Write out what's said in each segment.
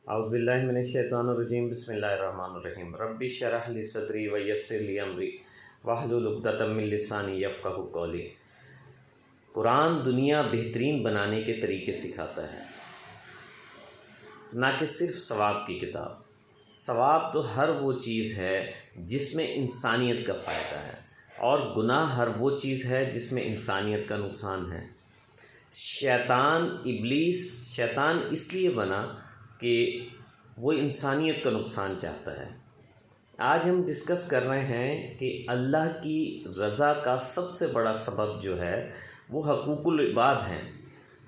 اعوذ باللہ من الشیطان الرجیم بسم اللہ الرحمن الرحیم رب اشرح لی صدری ویسر لی امری واحلل عقدۃ من لسانی یفقہوا قولی۔ قرآن دنیا بہترین بنانے کے طریقے سکھاتا ہے، نہ کہ صرف ثواب کی کتاب۔ ثواب تو ہر وہ چیز ہے جس میں انسانیت کا فائدہ ہے، اور گناہ ہر وہ چیز ہے جس میں انسانیت کا نقصان ہے۔ شیطان اس لیے بنا کہ وہ انسانیت کا نقصان چاہتا ہے۔ آج ہم ڈسکس کر رہے ہیں کہ اللہ کی رضا کا سب سے بڑا سبب جو ہے وہ حقوق العباد ہیں۔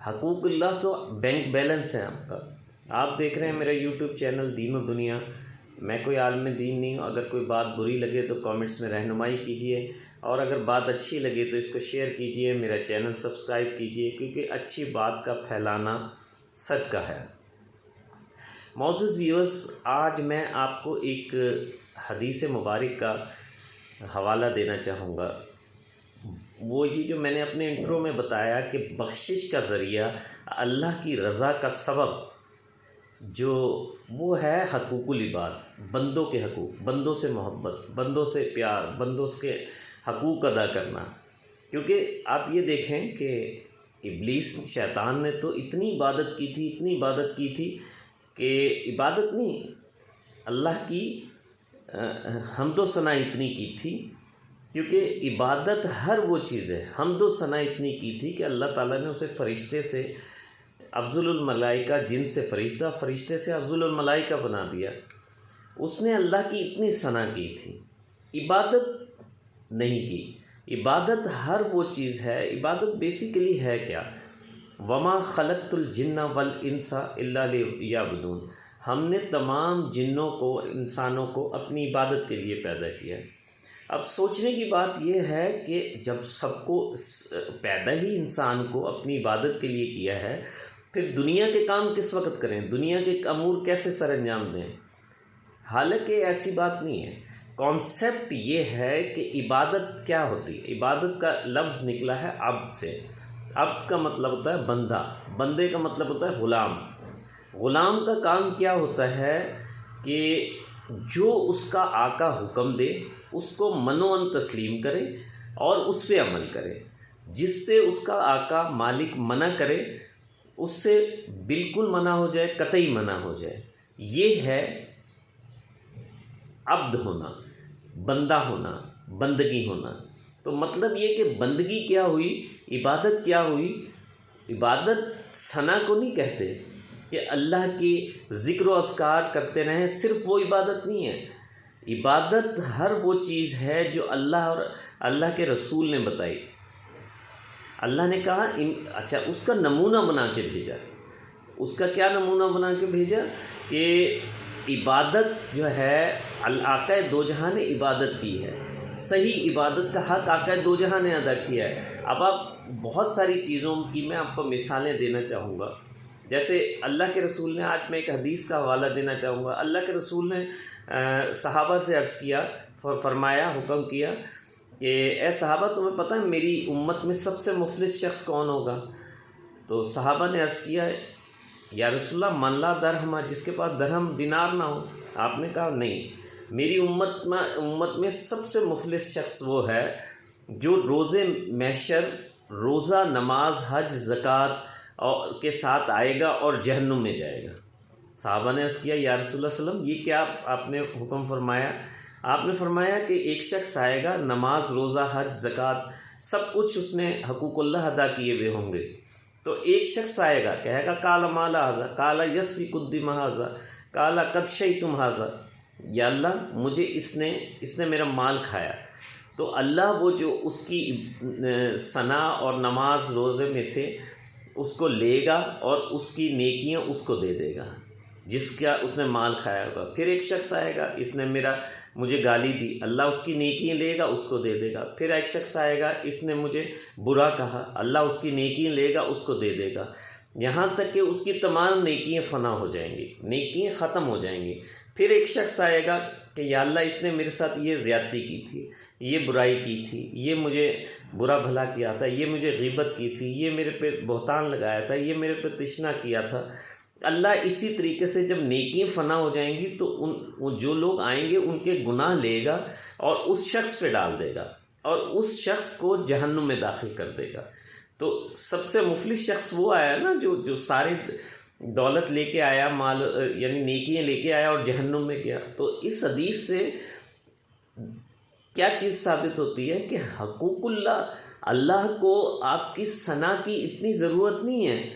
حقوق اللہ تو بینک بیلنس ہے آپ کا۔ آپ دیکھ رہے ہیں میرا یوٹیوب چینل دین و دنیا۔ میں کوئی عالم دین نہیں ہوں، اگر کوئی بات بری لگے تو کامنٹس میں رہنمائی کیجیے، اور اگر بات اچھی لگے تو اس کو شیئر کیجیے، میرا چینل سبسکرائب کیجیے، کیونکہ اچھی بات کا پھیلانا صدقہ ہے۔ معزز ویورز، آج میں آپ کو ایک حدیث مبارک کا حوالہ دینا چاہوں گا۔ وہ یہ جو میں نے اپنے انٹرو میں بتایا کہ بخشش کا ذریعہ، اللہ کی رضا کا سبب جو وہ ہے حقوق العباد، بندوں کے حقوق، بندوں سے محبت، بندوں سے پیار، بندوں کے حقوق ادا کرنا۔ کیونکہ آپ یہ دیکھیں کہ ابلیس شیطان نے تو اتنی عبادت کی تھی کہ عبادت نہیں، اللہ کی حمد و ثنا اتنی کی تھی، کیونکہ عبادت ہر وہ چیز ہے، حمد و ثنا اتنی کی تھی کہ اللہ تعالیٰ نے اسے فرشتے سے افضل الملائکہ، جن سے فرشتہ، فرشتے سے افضل الملائکہ بنا دیا۔ اس نے اللہ کی اتنی ثنا کی تھی، عبادت نہیں کی۔ عبادت ہر وہ چیز ہے۔ عبادت بیسیکلی ہے کیا؟ وما خلقت الجن والانس الا لیعبدون۔ ہم نے تمام جنوں کو، انسانوں کو اپنی عبادت کے لیے پیدا کیا ہے۔ اب سوچنے کی بات یہ ہے کہ جب سب کو پیدا ہی انسان کو اپنی عبادت کے لیے کیا ہے، پھر دنیا کے کام کس وقت کریں، دنیا کے امور کیسے سر انجام دیں؟ حالانکہ ایسی بات نہیں ہے۔ کانسیپٹ یہ ہے کہ عبادت کیا ہوتی ہے۔ عبادت کا لفظ نکلا ہے عبد سے۔ عبد کا مطلب ہوتا ہے بندہ، بندے کا مطلب ہوتا ہے غلام۔ غلام کا کام کیا ہوتا ہے کہ جو اس کا آقا حکم دے اس کو منوعن تسلیم کرے اور اس پہ عمل کرے، جس سے اس کا آقا مالک منع کرے اس سے بالکل منع ہو جائے، قطعی منع ہو جائے۔ یہ ہے عبد ہونا، بندہ ہونا، بندگی ہونا۔ تو مطلب یہ کہ بندگی کیا ہوئی، عبادت کیا ہوئی۔ عبادت ثنا کو نہیں کہتے کہ اللہ کی ذکر و اذکار کرتے رہیں، صرف وہ عبادت نہیں ہے۔ عبادت ہر وہ چیز ہے جو اللہ اور اللہ کے رسول نے بتائی۔ اللہ نے کہا اچھا، اس کا نمونہ بنا کے بھیجا۔ اس کا کیا نمونہ بنا کے بھیجا؟ کہ عبادت جو ہے آقا دو جہاں نے عبادت کی ہے، صحیح عبادت کا حق آقا دو جہاں نے ادا کیا ہے۔ اب آپ بہت ساری چیزوں کی میں آپ کو مثالیں دینا چاہوں گا۔ جیسے اللہ کے رسول نے، آج میں ایک حدیث کا حوالہ دینا چاہوں گا۔ اللہ کے رسول نے صحابہ سے عرض کیا، فرمایا، حکم کیا کہ اے صحابہ، تمہیں پتہ ہے میری امت میں سب سے مفلس شخص کون ہوگا؟ تو صحابہ نے عرض کیا، یا رسول اللہ من لا درہم، جس کے پاس درہم دینار نہ ہو۔ آپ نے کہا نہیں، میری امت میں سب سے مفلس شخص وہ ہے جو روز محشر روزہ، نماز، حج، زکوٰۃ کے ساتھ آئے گا اور جہنم میں جائے گا۔ صحابہ نے عرض کیا، یا رسول اللہ صلی اللہ علیہ وسلم، یہ کیا آپ نے حکم فرمایا؟ آپ نے فرمایا کہ ایک شخص آئے گا، نماز، روزہ، حج، زکوٰۃ سب کچھ اس نے حقوق اللہ ادا کیے ہوئے ہوں گے۔ تو ایک شخص آئے گا، کہے گا کالا مالا حاضا، کالا یسفی قدم حاضا، کالا قد شیتم حاضا، یا اللہ مجھے اس نے میرا مال کھایا۔ تو اللہ وہ جو اس کی ثنا اور نماز، روزے میں سے اس کو لے گا اور اس کی نیکیاں اس کو دے دے گا جس کا اس نے مال کھایا ہوگا۔ پھر ایک شخص آئے گا، اس نے مجھے گالی دی، اللہ اس کی نیکیاں لے گا، اس کو دے دے گا۔ پھر ایک شخص آئے گا، اس نے مجھے برا کہا، اللہ اس کی نیکیاں لے گا، اس کو دے دے گا، یہاں تک کہ اس کی تمام نیکیاں فنا ہو جائیں گی، نیکیاں ختم ہو جائیں گی۔ پھر ایک شخص آئے گا کہ یا اللہ اس نے میرے ساتھ یہ زیادتی کی تھی، یہ برائی کی تھی، یہ مجھے برا بھلا کیا تھا، یہ مجھے غیبت کی تھی، یہ میرے پہ بہتان لگایا تھا، یہ میرے پہ تشنا کیا تھا، اللہ اسی طریقے سے جب نیکیاں فنا ہو جائیں گی تو وہ جو لوگ آئیں گے ان کے گناہ لے گا اور اس شخص پہ ڈال دے گا اور اس شخص کو جہنم میں داخل کر دے گا۔ تو سب سے مفلس شخص وہ آیا نا جو سارے دولت لے کے آیا، مال یعنی نیکیاں لے کے آیا اور جہنم میں گیا۔ تو اس حدیث سے کیا چیز ثابت ہوتی ہے کہ حقوق اللہ کو آپ کی ثنا کی اتنی ضرورت نہیں ہے۔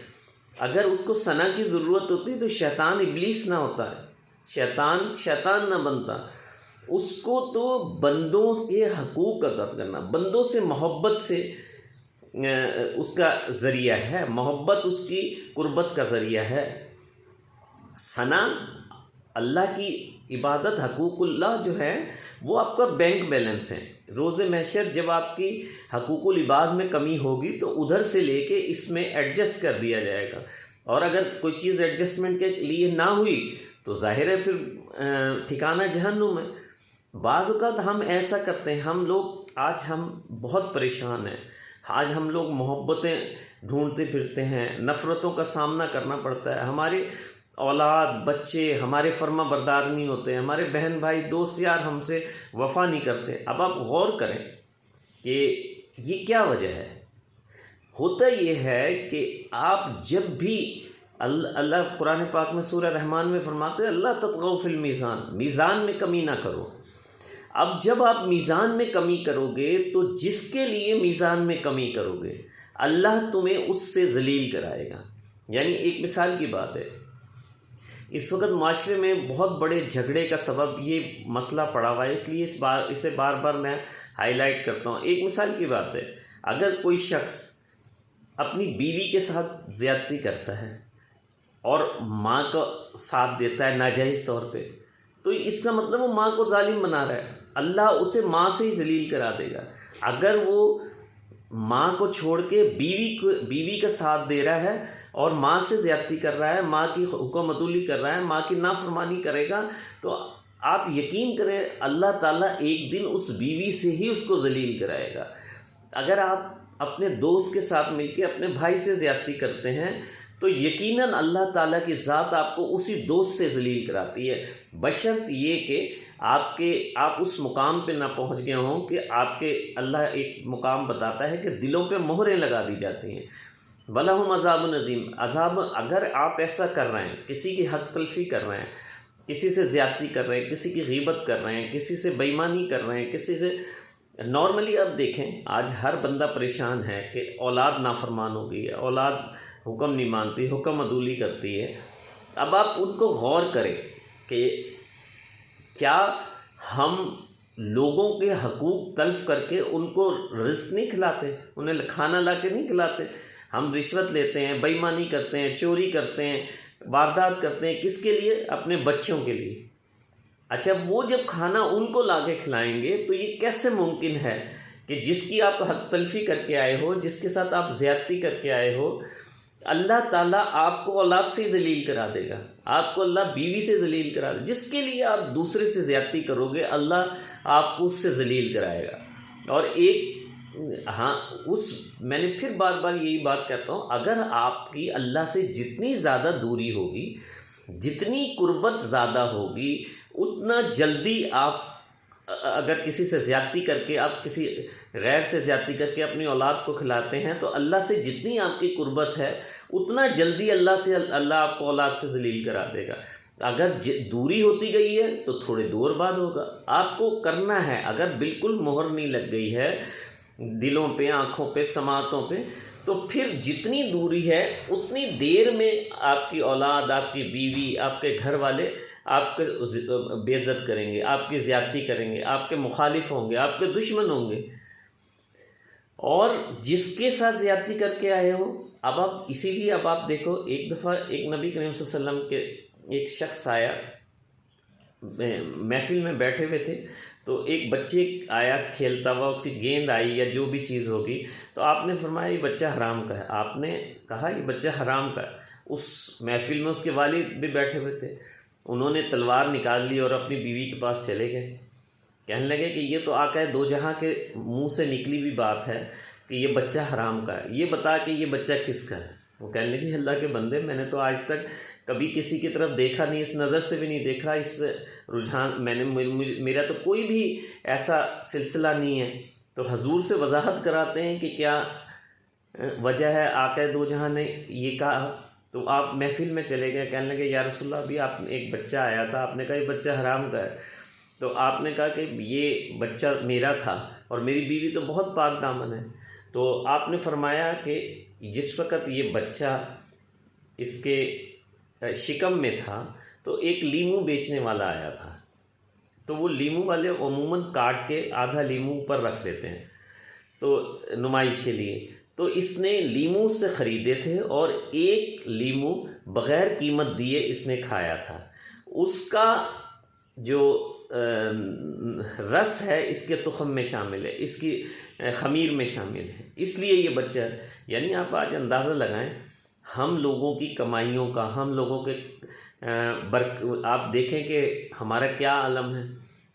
اگر اس کو ثنا کی ضرورت ہوتی تو شیطان ابلیس نہ ہوتا ہے، شیطان نہ بنتا۔ اس کو تو بندوں کے حقوق ادا کرنا، بندوں سے محبت سے اس کا ذریعہ ہے، محبت اس کی قربت کا ذریعہ ہے۔ ثنا اللہ کی عبادت، حقوق اللہ جو ہے وہ آپ کا بینک بیلنس ہے۔ روز محشر جب آپ کی حقوق العباد میں کمی ہوگی تو ادھر سے لے کے اس میں ایڈجسٹ کر دیا جائے گا، اور اگر کوئی چیز ایڈجسٹمنٹ کے لیے نہ ہوئی تو ظاہر ہے پھر ٹھکانہ جہنم ہے۔ بعض اوقات ہم ایسا کرتے ہیں، ہم بہت پریشان ہیں، آج ہم لوگ محبتیں ڈھونڈتے پھرتے ہیں، نفرتوں کا سامنا کرنا پڑتا ہے، ہمارے اولاد بچے ہمارے فرما بردار نہیں ہوتے، ہمارے بہن بھائی دوست یار ہم سے وفا نہیں کرتے۔ اب آپ غور کریں کہ یہ کیا وجہ ہے۔ ہوتا یہ ہے کہ آپ جب بھی اللہ قرآن پاک میں سورہ رحمان میں فرماتے ہیں اللہ تطغوا فی المیزان، میزان میں کمی نہ کرو۔ اب جب آپ میزان میں کمی کرو گے تو جس کے لیے میزان میں کمی کرو گے اللہ تمہیں اس سے ذلیل کرائے گا۔ یعنی ایک مثال کی بات ہے، اس وقت معاشرے میں بہت بڑے جھگڑے کا سبب یہ مسئلہ پڑا ہوا ہے، اس لیے اسے بار بار میں ہائی لائٹ کرتا ہوں۔ ایک مثال کی بات ہے، اگر کوئی شخص اپنی بیوی کے ساتھ زیادتی کرتا ہے اور ماں کا ساتھ دیتا ہے ناجائز طور پہ، تو اس کا مطلب وہ ماں کو ظالم بنا رہا ہے، اللہ اسے ماں سے ہی ذلیل کرا دے گا۔ اگر وہ ماں کو چھوڑ کے بیوی کا ساتھ دے رہا ہے اور ماں سے زیادتی کر رہا ہے، ماں کی حکم عدولی کر رہا ہے، ماں کی نافرمانی کرے گا، تو آپ یقین کریں اللہ تعالیٰ ایک دن اس بیوی سے ہی اس کو ذلیل کرائے گا۔ اگر آپ اپنے دوست کے ساتھ مل کے اپنے بھائی سے زیادتی کرتے ہیں تو یقیناً اللہ تعالیٰ کی ذات آپ کو اسی دوست سے ذلیل کراتی ہے، بشرط یہ کہ آپ اس مقام پہ نہ پہنچ گئے ہوں کہ آپ کے اللہ ایک مقام بتاتا ہے کہ دلوں پہ مہریں لگا دی جاتی ہیں۔ وَلَهُمْ عَذَابٌ عَظِيمٌ، عذاب اگر آپ ایسا کر رہے ہیں، کسی کی حق تلفی کر رہے ہیں، کسی سے زیادتی کر رہے ہیں، کسی کی غیبت کر رہے ہیں، کسی سے بے ایمانی کر رہے ہیں، کسی سے نارملی آپ دیکھیں آج ہر بندہ پریشان ہے کہ اولاد نافرمان ہو گئی ہے، اولاد حکم نہیں مانتی، حکم عدولی کرتی ہے۔ اب آپ ان کو غور کریں کہ کیا ہم لوگوں کے حقوق تلف کر کے ان کو رزق نہیں کھلاتے، انہیں کھانا لا کے نہیں کھلاتے؟ ہم رشوت لیتے ہیں، بے ایمانی کرتے ہیں، چوری کرتے ہیں، واردات کرتے ہیں، کس کے لیے؟ اپنے بچوں کے لیے۔ اچھا، وہ جب کھانا ان کو لا کے کھلائیں گے تو یہ کیسے ممکن ہے کہ جس کی آپ حق تلفی کر کے آئے ہو، جس کے ساتھ آپ زیادتی کر کے آئے ہو، اللہ تعالیٰ آپ کو اولاد سے ذلیل کرا دے گا، آپ کو اللہ بیوی سے ذلیل کرا دے گا، جس کے لیے آپ دوسرے سے زیادتی کرو گے اللہ آپ کو اس سے ذلیل کرائے گا۔ اور میں نے پھر بار بار یہی بات کہتا ہوں، اگر آپ کی اللہ سے جتنی زیادہ دوری ہوگی، جتنی قربت زیادہ ہوگی، اتنا جلدی آپ اگر کسی سے زیادتی کر کے، آپ کسی غیر سے زیادتی کر کے اپنی اولاد کو کھلاتے ہیں تو اللہ سے جتنی آپ کی قربت ہے اتنا جلدی اللہ آپ کو اولاد سے ذلیل کرا دے گا۔ اگر دوری ہوتی گئی ہے تو تھوڑے دور بعد ہوگا۔ آپ کو کرنا ہے، اگر بالکل مہر نہیں لگ گئی ہے دلوں پہ، آنکھوں پہ، سماعتوں پہ، تو پھر جتنی دوری ہے اتنی دیر میں آپ کی اولاد، آپ کی بیوی، آپ کے گھر والے آپ کے بے عزت کریں گے، آپ کی زیادتی کریں گے، آپ کے مخالف ہوں گے، آپ کے دشمن ہوں گے۔ اور جس کے ساتھ زیادتی کر کے آئے ہو، اسی لیے اب آپ دیکھو، ایک دفعہ ایک نبی کریم صلی اللہ علیہ وسلم کے ایک شخص آیا، محفل میں بیٹھے ہوئے تھے، تو ایک بچے آیا کھیلتا ہوا، اس کی گیند آئی یا جو بھی چیز ہوگی، تو آپ نے فرمایا یہ بچہ حرام کا ہے۔ آپ نے کہا یہ بچہ حرام کا ہے۔ اس محفل میں اس کے والد بھی بیٹھے ہوئے تھے، انہوں نے تلوار نکال لی اور اپنی بیوی کے پاس چلے گئے، کہنے لگے کہ یہ تو آقا دو جہاں کے منہ سے نکلی ہوئی بات ہے کہ یہ بچہ حرام کا ہے، یہ بتا کہ یہ بچہ کس کا ہے۔ وہ کہنے لگے اللہ کے بندے، میں نے تو آج تک کبھی کسی کی طرف دیکھا نہیں، اس نظر سے بھی نہیں دیکھا، اس رجحان میرا تو کوئی بھی ایسا سلسلہ نہیں ہے۔ تو حضور سے وضاحت کراتے ہیں کہ کیا وجہ ہے، آقا دو جہاں نے یہ کہا۔ تو آپ محفل میں چلے گئے، کہنے لگے یا رسول اللہ ابھی آپ ایک بچہ آیا تھا، آپ نے کہا یہ بچہ حرام کا ہے، تو آپ نے کہا کہ یہ بچہ میرا تھا اور میری بیوی تو بہت پاک دامن ہے۔ تو آپ نے فرمایا کہ جس وقت یہ بچہ اس کے شکم میں تھا تو ایک لیمو بیچنے والا آیا تھا، تو وہ لیمو والے عموماً کاٹ کے آدھا لیمو اوپر رکھ لیتے ہیں تو نمائش کے لیے، تو اس نے لیمو سے خریدے تھے اور ایک لیمو بغیر قیمت دیے اس نے کھایا تھا، اس کا جو رس ہے اس کے تخم میں شامل ہے، اس کی خمیر میں شامل ہے، اس لیے یہ بچہ، یعنی آپ آج اندازہ لگائیں ہم لوگوں کی کمائیوں کا، ہم لوگوں کے آپ دیکھیں کہ ہمارا کیا عالم ہے،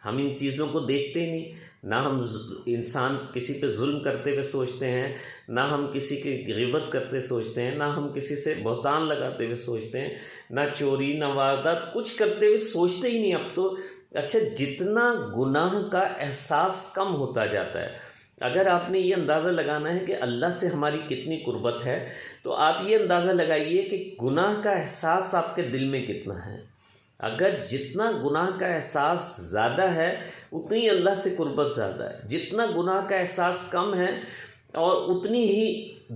ہم ان چیزوں کو دیکھتے ہی نہیں، نہ ہم انسان کسی پہ ظلم کرتے ہوئے سوچتے ہیں، نہ ہم کسی کی غیبت کرتے سوچتے ہیں، نہ ہم کسی سے بہتان لگاتے ہوئے سوچتے ہیں، نہ چوری نہ واردات کچھ کرتے ہوئے سوچتے ہی نہیں اب تو۔ اچھا، جتنا گناہ کا احساس کم ہوتا جاتا ہے، اگر آپ نے یہ اندازہ لگانا ہے کہ اللہ سے ہماری کتنی قربت ہے تو آپ یہ اندازہ لگائیے کہ گناہ کا احساس آپ کے دل میں کتنا ہے۔ اگر جتنا گناہ کا احساس زیادہ ہے اتنی اللہ سے قربت زیادہ ہے، جتنا گناہ کا احساس کم ہے اور اتنی ہی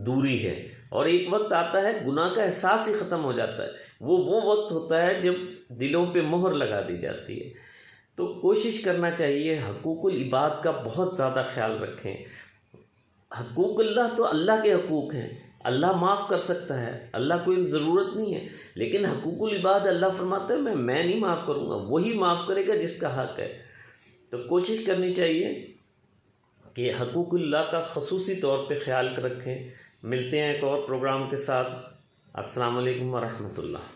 دوری ہے، اور ایک وقت آتا ہے گناہ کا احساس ہی ختم ہو جاتا ہے، وہ وقت ہوتا ہے جب دلوں پہ مہر لگا دی جاتی ہے۔ تو کوشش کرنا چاہیے حقوق العباد کا بہت زیادہ خیال رکھیں۔ حقوق اللہ تو اللہ کے حقوق ہیں، اللہ معاف کر سکتا ہے، اللہ کوئی ضرورت نہیں ہے، لیکن حقوق العباد اللہ فرماتا ہے میں نہیں معاف کروں گا، وہی معاف کرے گا جس کا حق ہے۔ تو کوشش کرنی چاہیے کہ حقوق اللہ کا خصوصی طور پہ خیال رکھیں۔ ملتے ہیں ایک اور پروگرام کے ساتھ۔ السلام علیکم ورحمۃ اللہ۔